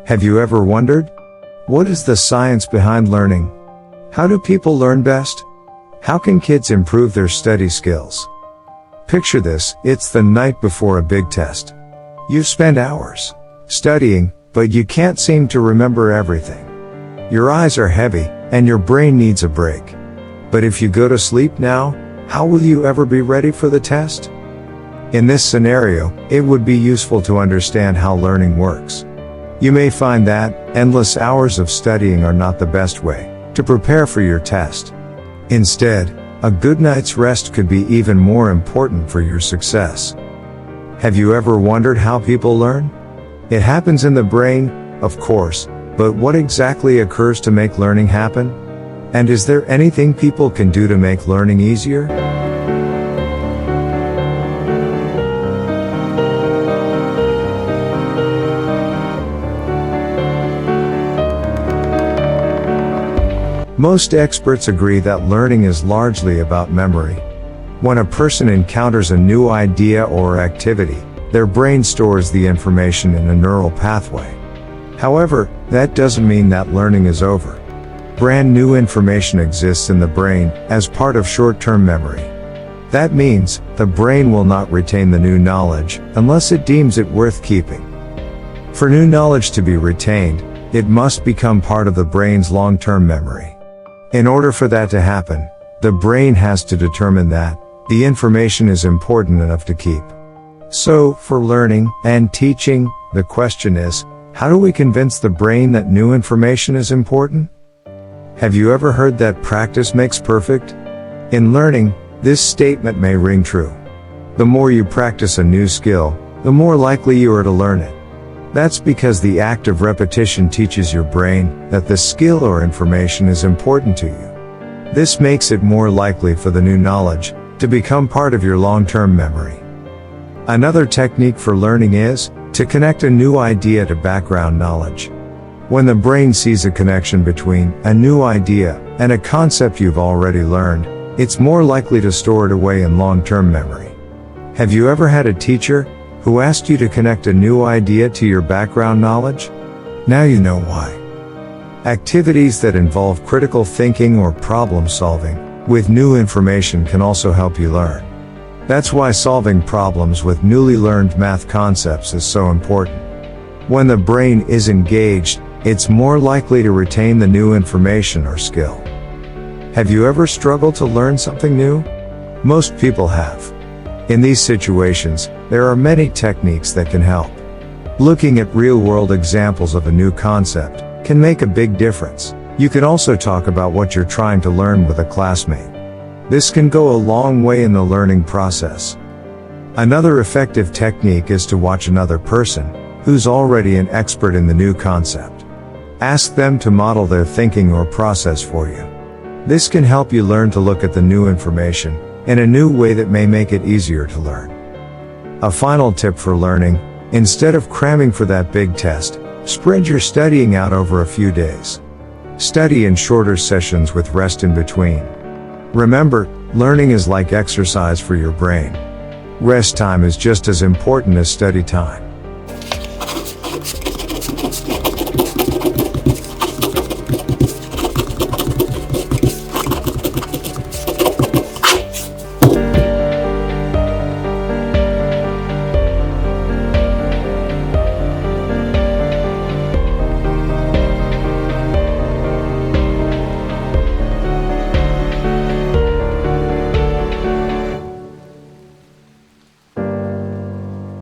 Have you ever wondered? What is the science behind learning? How do people learn best? How can kids improve their study skills? Picture this, it's the night before a big test. You've spent hours studying, but you can't seem to remember everything. Your eyes are heavy, and your brain needs a break. But if you go to sleep now, how will you ever be ready for the test? In this scenario, it would be useful to understand how learning works. You may find that endless hours of studying are not the best way to prepare for your test. Instead, a good night's rest could be even more important for your success. Have you ever wondered how people learn? It happens in the brain, of course, but what exactly occurs to make learning happen? And is there anything people can do to make learning easier? Most experts agree that learning is largely about memory. When a person encounters a new idea or activity, their brain stores the information in a neural pathway. However, that doesn't mean that learning is over. Brand new information exists in the brain as part of short-term memory. That means the brain will not retain the new knowledge unless it deems it worth keeping. For new knowledge to be retained, it must become part of the brain's long-term memory. In order for that to happen, the brain has to determine that the information is important enough to keep. So, for learning and teaching, the question is, how do we convince the brain that new information is important? Have you ever heard that practice makes perfect? In learning, this statement may ring true. The more you practice a new skill, the more likely you are to learn it. That's because the act of repetition teaches your brain that the skill or information is important to you. This makes it more likely for the new knowledge to become part of your long-term memory. Another technique for learning is to connect a new idea to background knowledge. When the brain sees a connection between a new idea and a concept you've already learned, it's more likely to store it away in long-term memory. Have you ever had a teacher who asked you to connect a new idea to your background knowledge? Now you know why. Activities that involve critical thinking or problem solving with new information can also help you learn. That's why solving problems with newly learned math concepts is so important. When the brain is engaged, it's more likely to retain the new information or skill. Have you ever struggled to learn something new? Most people have. In these situations, there are many techniques that can help. Looking at real-world examples of a new concept can make a big difference. You can also talk about what you're trying to learn with a classmate. This can go a long way in the learning process. Another effective technique is to watch another person who's already an expert in the new concept. Ask them to model their thinking or process for you. This can help you learn to look at the new information in a new way that may make it easier to learn. A final tip for learning: instead of cramming for that big test, spread your studying out over a few days. Study in shorter sessions with rest in between. Remember, learning is like exercise for your brain. Rest time is just as important as study time.